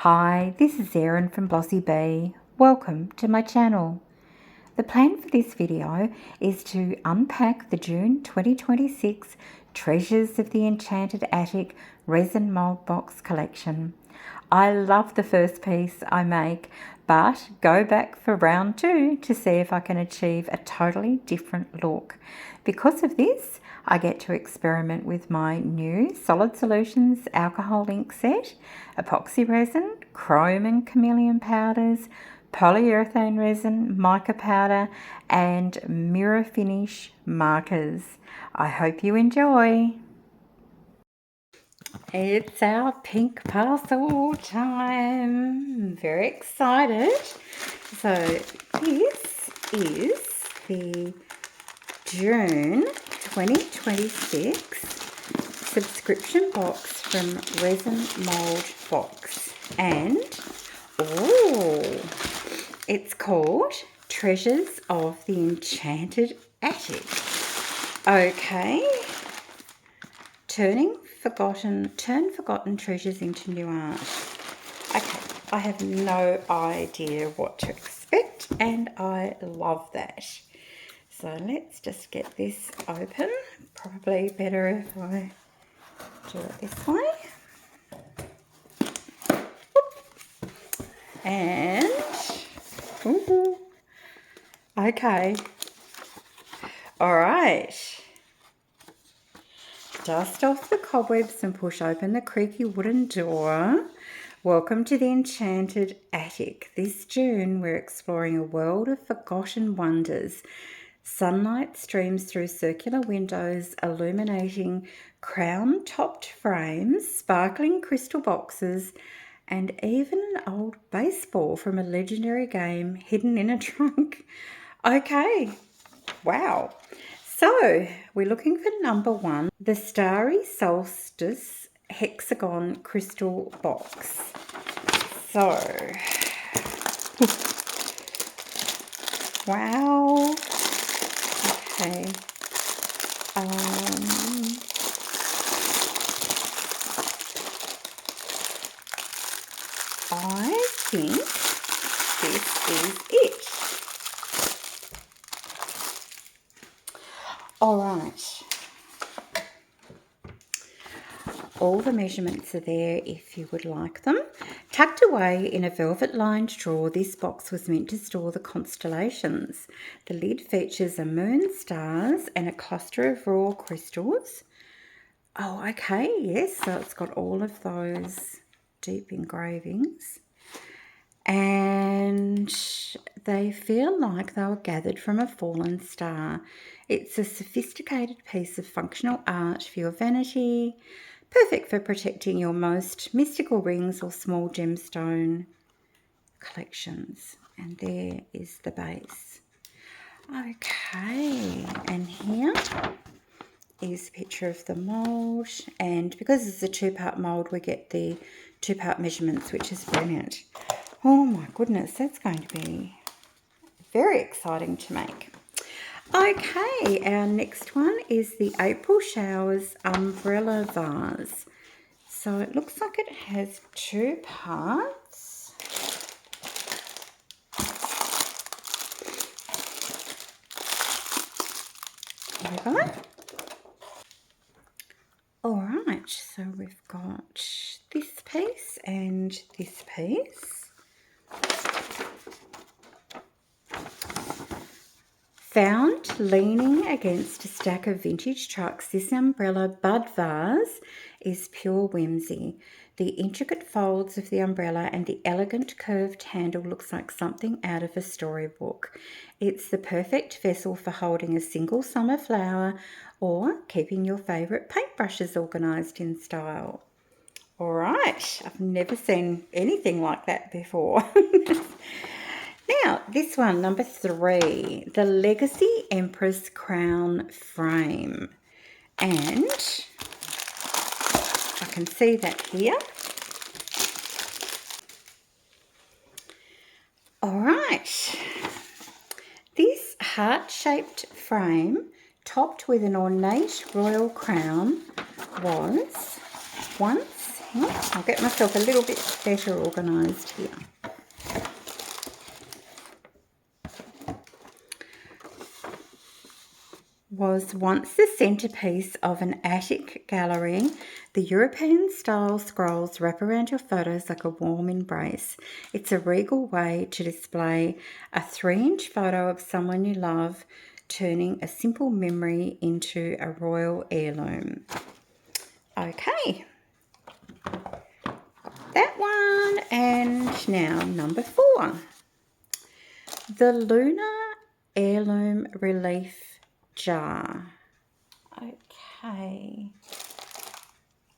Hi, this is Erin from Blossy Bee. Welcome to my channel. The plan for this video is to unpack the June 2026 Treasures of the Enchanted Attic Resin Mold Box collection. I love the first piece I make, but go back for round 2 to see if I can achieve a totally different look. Because of this, I get to experiment with my new Solid Solutions alcohol ink set, epoxy resin, chrome and chameleon powders, polyurethane resin, mica powder, and mirror finish markers. I hope you enjoy. It's our pink parcel time. Very excited. So this is the June 2026 subscription box from Resin Mold Box, and it's called Treasures of the Enchanted Attic. Okay, turn forgotten treasures into new art. Okay, I have no idea what to expect, and I love that. So let's just get this open. Probably better if I do it this way. And, okay. All right. Dust off the cobwebs and push open the creaky wooden door. Welcome to the Enchanted Attic. This June, we're exploring a world of forgotten wonders. Sunlight streams through circular windows, illuminating crown-topped frames, sparkling crystal boxes, and even an old baseball from a legendary game hidden in a trunk. Okay, wow. So, we're looking for number 1, the Starry Solstice Hexagon Crystal Box. So, wow. Okay. I think this is it. All right. All the measurements are there if you would like them. Tucked away in a velvet-lined drawer, this box was meant to store the constellations. The lid features a moon, stars, and a cluster of raw crystals. Oh, okay, yes, so it's got all of those deep engravings. And they feel like they were gathered from a fallen star. It's a sophisticated piece of functional art for your vanity, perfect for protecting your most mystical rings or small gemstone collections. And there is the base. Okay, and here is a picture of the mould, and because it's a 2-part mould, we get the 2-part measurements, which is brilliant. Oh my goodness, that's going to be very exciting to make. Okay, our next one is the April Showers Umbrella Vase. So it looks like it has 2 parts. There we go. All right, so we've got this piece and this piece. Found leaning against a stack of vintage trucks, this umbrella bud vase is pure whimsy. The intricate folds of the umbrella and the elegant curved handle looks like something out of a storybook. It's the perfect vessel for holding a single summer flower or keeping your favourite paintbrushes organised in style. All right, I've never seen anything like that before. Now, this one, number 3, the Legacy Empress Crown Frame. And I can see that here. All right. This heart-shaped frame, topped with an ornate royal crown, was once I'll get myself a little bit better organised here. Was once the centrepiece of an attic gallery, the European-style scrolls wrap around your photos like a warm embrace. It's a regal way to display a 3-inch photo of someone you love, turning a simple memory into a royal heirloom. Okay, that one. And now number 4, the Lunar Heirloom Relief Jar. Okay.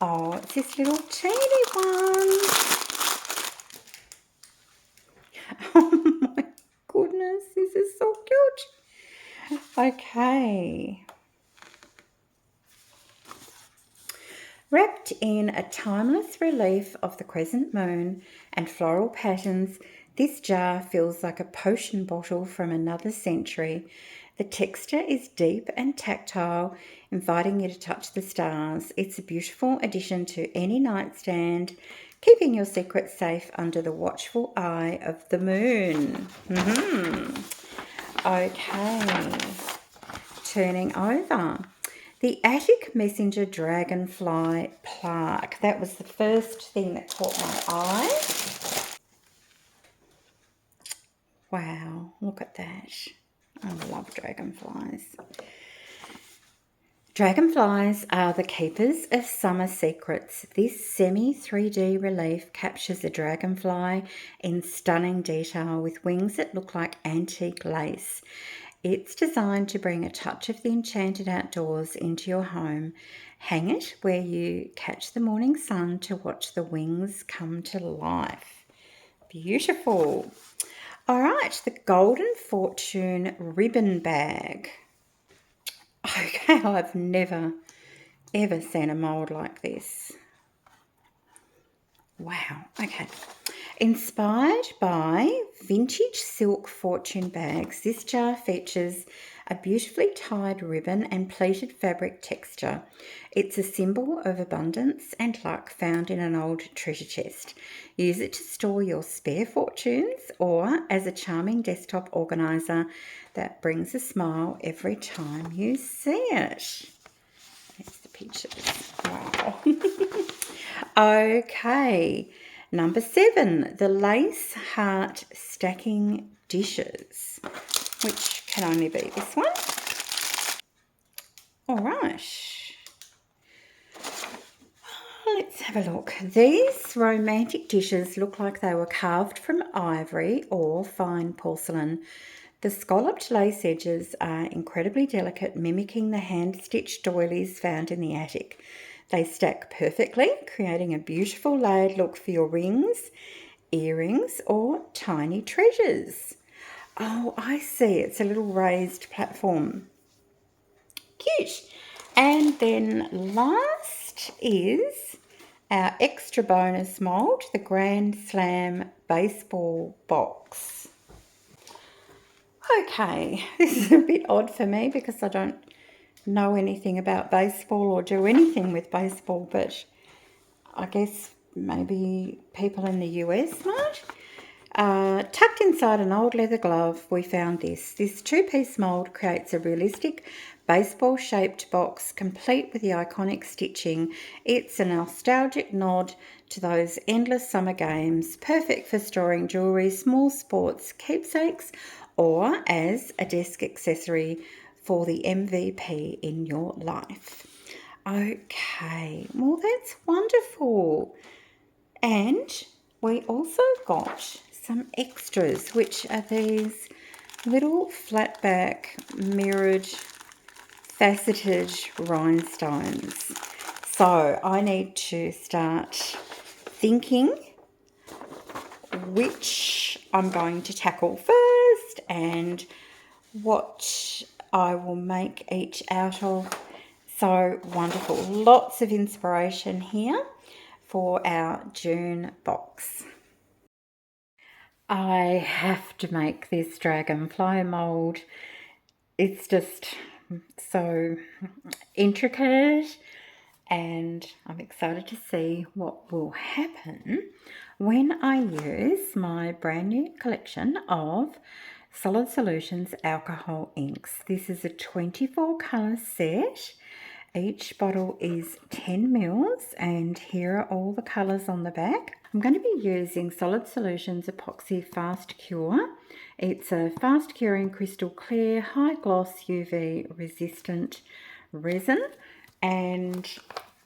Oh, it's this little teeny one. Oh my goodness, this is so cute. Okay. Wrapped in a timeless relief of the crescent moon and floral patterns, this jar feels like a potion bottle from another century. The texture is deep and tactile, inviting you to touch the stars. It's a beautiful addition to any nightstand, keeping your secrets safe under the watchful eye of the moon. Okay, turning over. The Attic Messenger Dragonfly plaque. That was the first thing that caught my eye. Wow, look at that. I love dragonflies. Dragonflies are the keepers of summer secrets. This semi-3D relief captures a dragonfly in stunning detail with wings that look like antique lace. It's designed to bring a touch of the enchanted outdoors into your home. Hang it where you catch the morning sun to watch the wings come to life. Beautiful. All right, the Golden Fortune ribbon bag. Okay, I've never, ever seen a mould like this. Wow, okay. Inspired by vintage silk fortune bags, this jar features a beautifully tied ribbon and pleated fabric texture. It's a symbol of abundance and luck found in an old treasure chest. Use it to store your spare fortunes or as a charming desktop organiser that brings a smile every time you see it. There's the pictures. Wow. Okay. Number 7, the lace heart stacking dishes, which can only be this one. All right. Let's have a look. These romantic dishes look like they were carved from ivory or fine porcelain. The scalloped lace edges are incredibly delicate, mimicking the hand-stitched doilies found in the attic. They stack perfectly, creating a beautiful layered look for your rings, earrings, or tiny treasures. Oh, I see. It's a little raised platform. Cute. And then last is our extra bonus mould, the Grand Slam baseball box. Okay, this is a bit odd for me because I don't know anything about baseball or do anything with baseball, but I guess maybe people in the US might. Tucked inside an old leather glove, we found this. This 2-piece mould creates a realistic baseball-shaped box complete with the iconic stitching. It's a nostalgic nod to those endless summer games, perfect for storing jewellery, small sports, keepsakes, or as a desk accessory for the MVP in your life. Okay, well that's wonderful. And we also got some extras, which are these little flat back mirrored faceted rhinestones. So I need to start thinking which I'm going to tackle first and what I will make each out of. So wonderful. Lots of inspiration here for our June box. I have to make this dragonfly mould. It's just so intricate and I'm excited to see what will happen when I use my brand new collection of Solid Solutions alcohol inks. This is a 24 colour set. Each bottle is 10 mils, and here are all the colours on the back. I'm going to be using Solid Solutions Epoxy Fast Cure. It's a fast curing crystal clear, high gloss UV resistant resin, and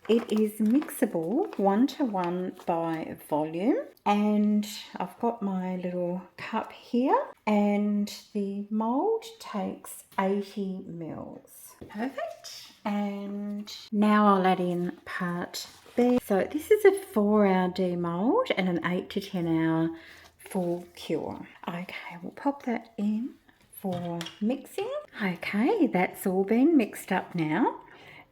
it is mixable 1:1 by volume. And I've got my little cup here, and the mould takes 80 mils. Perfect. And now I'll add in part B. So this is a 4-hour demould and an 8 to 10 hour full cure. Okay, we'll pop that in for mixing. Okay, that's all been mixed up now.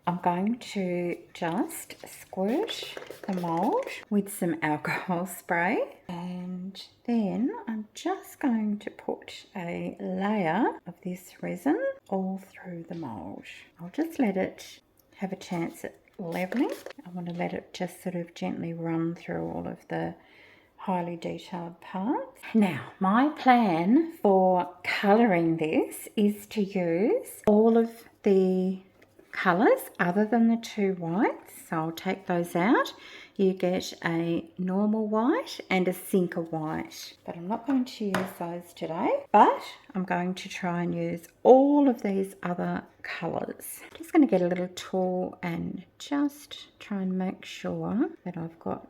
I'm going to just squirt the mould with some alcohol spray, and then I'm just going to put a layer of this resin all through the mould. I'll just let it have a chance at leveling. I want to let it just sort of gently run through all of the highly detailed parts. Now, my plan for colouring this is to use all of the colours other than the 2 whites, so I'll take those out. You get a normal white and a sinker white, but I'm not going to use those today, but I'm going to try and use all of these other colours. I'm just going to get a little tool and just try and make sure that I've got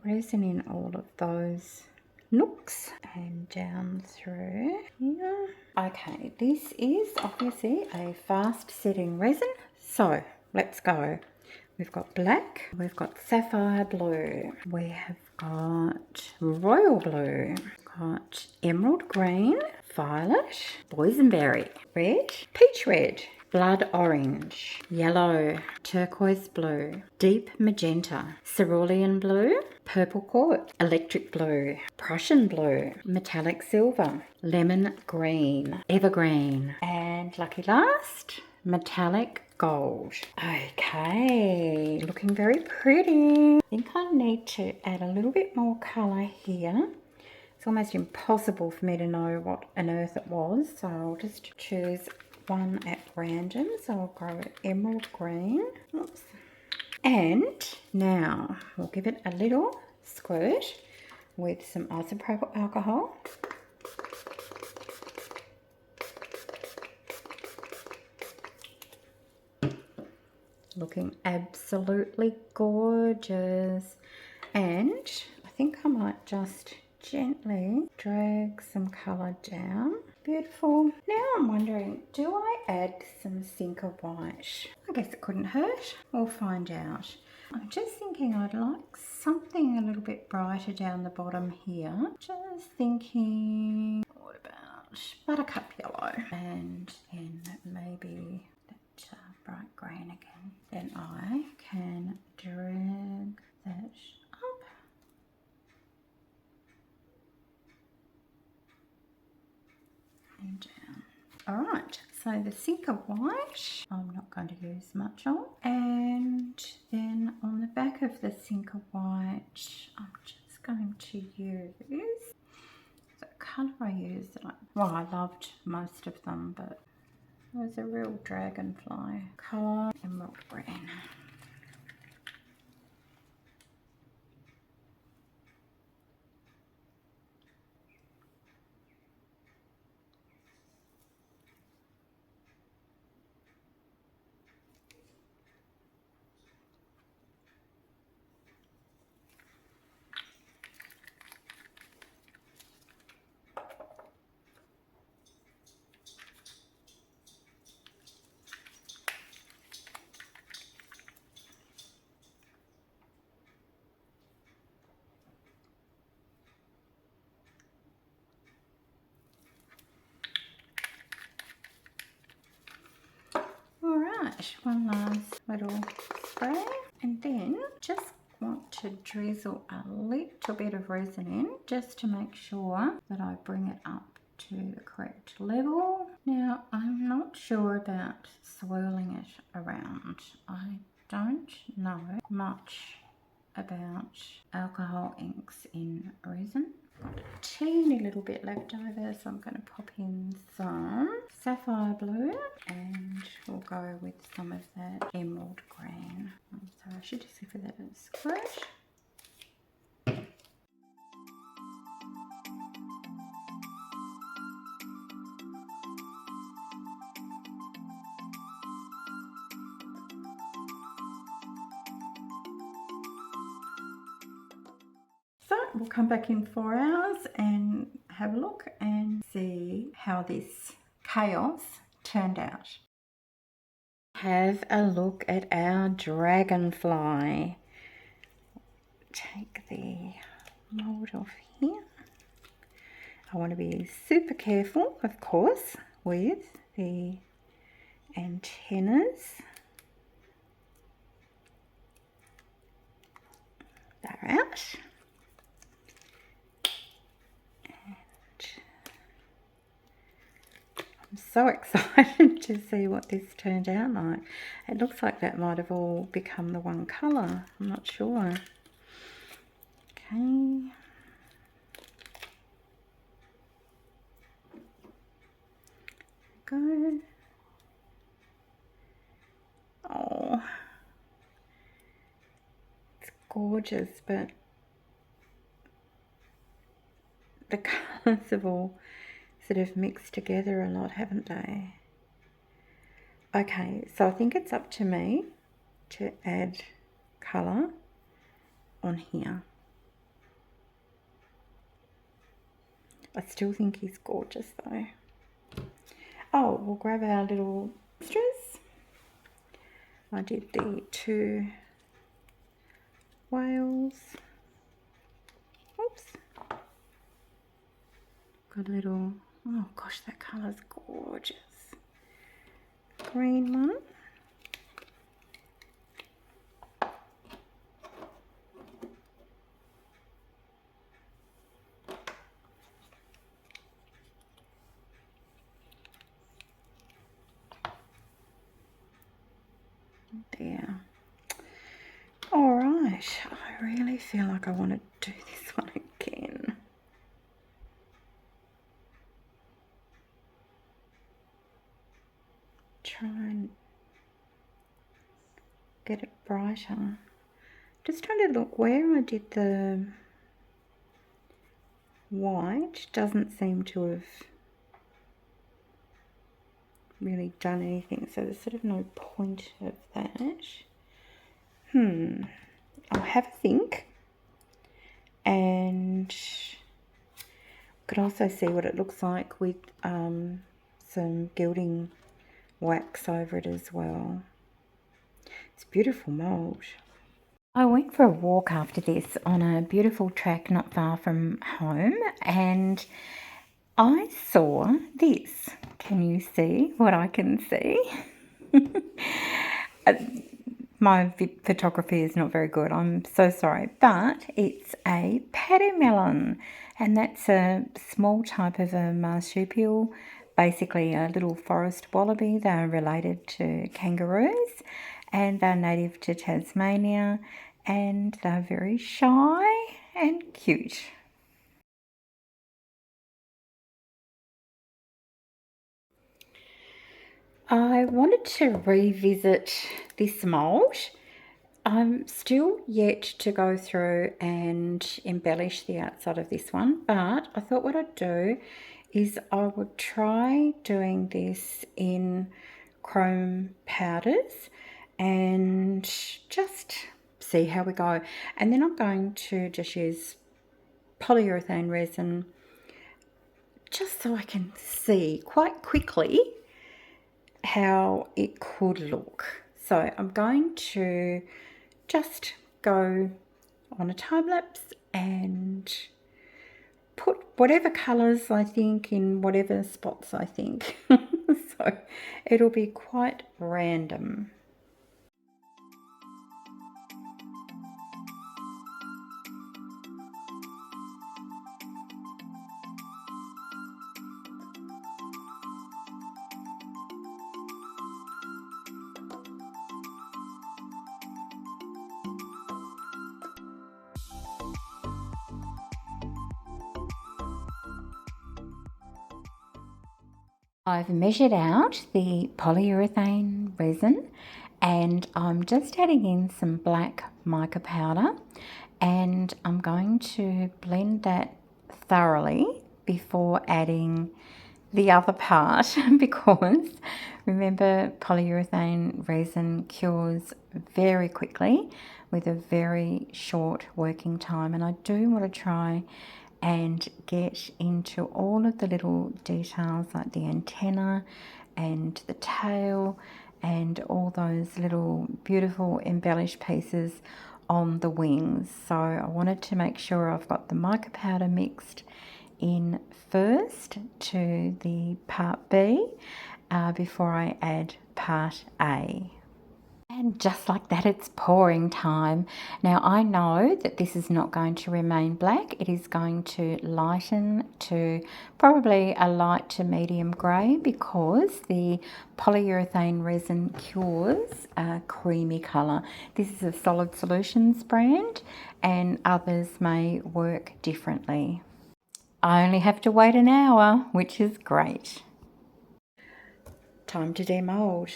resin in all of those nooks and down through here. Okay, this is obviously a fast setting resin, so let's go. We've got black, we've got sapphire blue, we have got royal blue, got emerald green, violet, boysenberry, red, peach red, blood orange, yellow, turquoise blue, deep magenta, cerulean blue, purple quartz, electric blue, Prussian blue, metallic silver, lemon green, evergreen, and lucky last, metallic gold. Okay, looking very pretty. I think I need to add a little bit more colour here. It's almost impossible for me to know what on earth it was, so I'll just choose one at random. So I'll go emerald green. Oops. And now we'll give it a little squirt with some isopropyl alcohol. Looking absolutely gorgeous. And I think I might just gently drag some colour down. Beautiful. Now I'm wondering, do I add some sinker white? I guess it couldn't hurt. We'll find out. I'm just thinking I'd like something a little bit brighter down the bottom here. Just thinking, what about buttercup yellow? And then maybe that bright green again. Then I can drag that up. And down. Alright, so the sinker white I'm not going to use much of, and then on the back of the sinker white I'm just going to use the colour I used. Well, I loved most of them, but it was a real dragonfly colour, emerald green. Alright, one last little spray, and then just want to drizzle a little bit of resin in just to make sure that I bring it up to the correct level. Now, I'm not sure about swirling it around. I don't know much about alcohol inks in resin. Got a teeny little bit left over, so I'm going to pop in some sapphire blue, and we'll go with some of that emerald green. So I should just give that a squirt. So we'll come back in 4 hours and have a look and see how this chaos turned out. Have a look at our dragonfly. Take the mould off here. I want to be super careful, of course, with the antennas. They're out. I'm so excited to see what this turned out like. It looks like that might have all become the one colour. I'm not sure. Okay. Go. Oh, it's gorgeous, but the colours have all sort of mixed together a lot, haven't they? Okay, so I think it's up to me to add colour on here. I still think he's gorgeous though. Oh, we'll grab our little extras. I did the 2 whales. Oops. Got a little, oh gosh, that colour's gorgeous. Green one. There. Alright, I really feel like I want to do this one again. Try and get it brighter. Just trying to look where I did the white, doesn't seem to have really done anything, so there's sort of no point of that. I'll have a think, and could also see what it looks like with some gilding wax over it as well. It's beautiful mould. I went for a walk after this on a beautiful track not far from home, and I saw this. Can you see what I can see? My photography is not very good, I'm so sorry, but it's a pattern, and that's a small type of a marsupial, basically a little forest wallaby. They're related to kangaroos, and they're native to Tasmania, and they're very shy and cute. I wanted to revisit this mould. I'm still yet to go through and embellish the outside of this one, but I thought what I'd do is I would try doing this in chrome powders and just see how we go. And then I'm going to just use polyurethane resin just so I can see quite quickly how it could look. So I'm going to just go on a time lapse and put whatever colours I think in whatever spots I think. So it'll be quite random. I've measured out the polyurethane resin and I'm just adding in some black mica powder, and I'm going to blend that thoroughly before adding the other part because remember, polyurethane resin cures very quickly with a very short working time, and I do want to try and get into all of the little details like the antenna and the tail and all those little beautiful embellished pieces on the wings. So I wanted to make sure I've got the mica powder mixed in first to the part B before I add part A. And just like that, it's pouring time. Now I know that this is not going to remain black. It is going to lighten to probably a light to medium grey because the polyurethane resin cures a creamy colour. This is a Solid Solutions brand and others may work differently. I only have to wait an hour, which is great. Time to demould.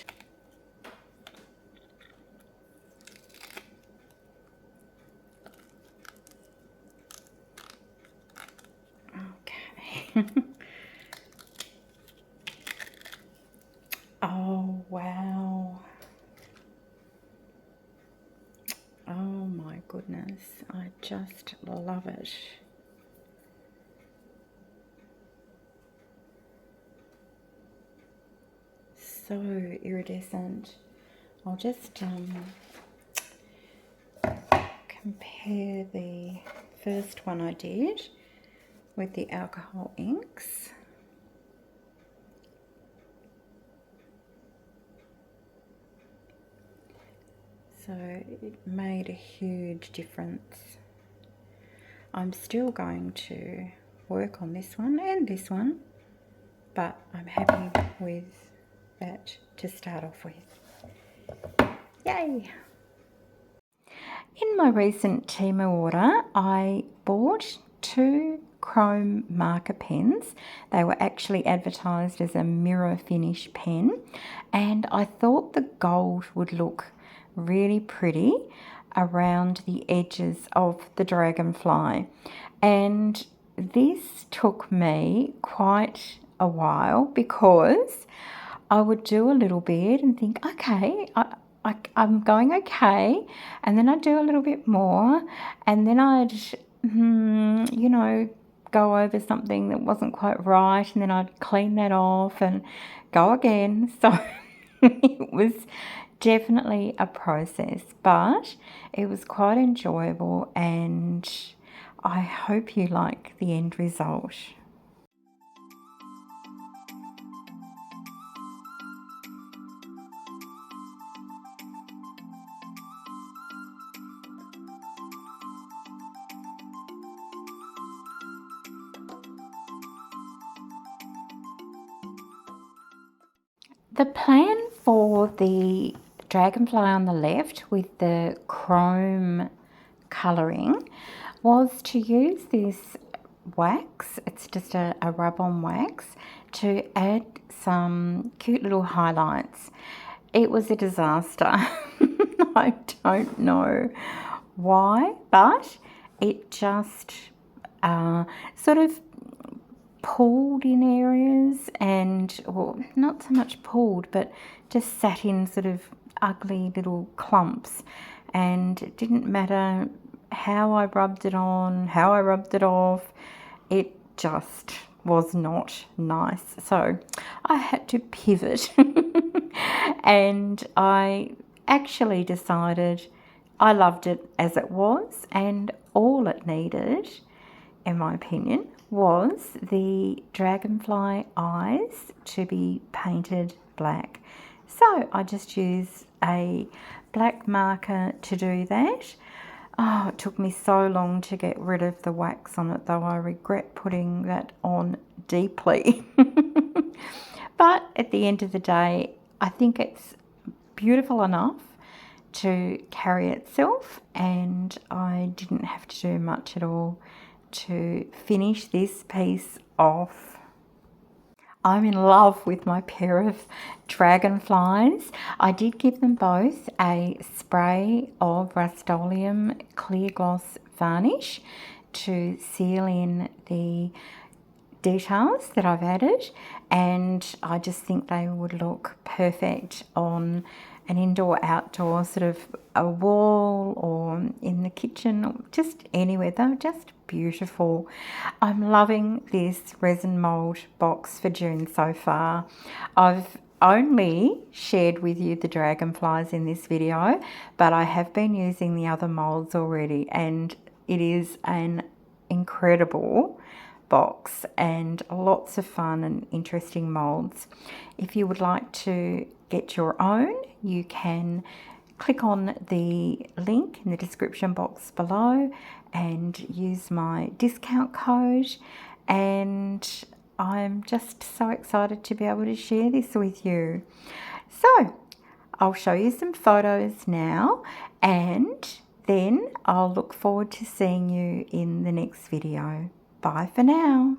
Oh, wow. Oh my goodness, I just love it. So iridescent. I'll just compare the first one I did with the alcohol inks. So it made a huge difference. I'm still going to work on this one and this one, but I'm happy with that to start off with. Yay! In my recent Temu order, I bought 2 chrome marker pens. They were actually advertised as a mirror finish pen, and I thought the gold would look really pretty around the edges of the Dragonfly, and this took me quite a while because I would do a little bit and think, okay, I'm going okay, and then I'd do a little bit more, and then I'd you know, go over something that wasn't quite right, and then I'd clean that off and go again. So it was definitely a process, but it was quite enjoyable, and I hope you like the end result. The plan for the Dragonfly on the left with the chrome colouring was to use this wax, it's just a rub-on wax, to add some cute little highlights. It was a disaster. I don't know why, but it just sort of pulled in areas, and well, not so much pulled, but just sat in sort of ugly little clumps, and it didn't matter how I rubbed it on, how I rubbed it off, it just was not nice. So I had to pivot and I actually decided I loved it as it was, and all it needed, in my opinion, was the Dragonfly eyes to be painted black. So I just used a black marker to do that. Oh, it took me so long to get rid of the wax on it, though. I regret putting that on deeply. But at the end of the day, I think it's beautiful enough to carry itself, and I didn't have to do much at all to finish this piece off. I'm in love with my pair of Dragonflies. I did give them both a spray of Rust-Oleum clear gloss varnish to seal in the details that I've added, and I just think they would look perfect on an indoor outdoor sort of a wall or in the kitchen or just anywhere. They're just beautiful. I'm loving this resin mold box for June so far. I've only shared with you the Dragonflies in this video, but I have been using the other molds already, and it is an incredible box and lots of fun and interesting molds. If you would like to get your own, you can click on the link in the description box below and use my discount code, and I'm just so excited to be able to share this with you. So I'll show you some photos now, and then I'll look forward to seeing you in the next video. Bye for now.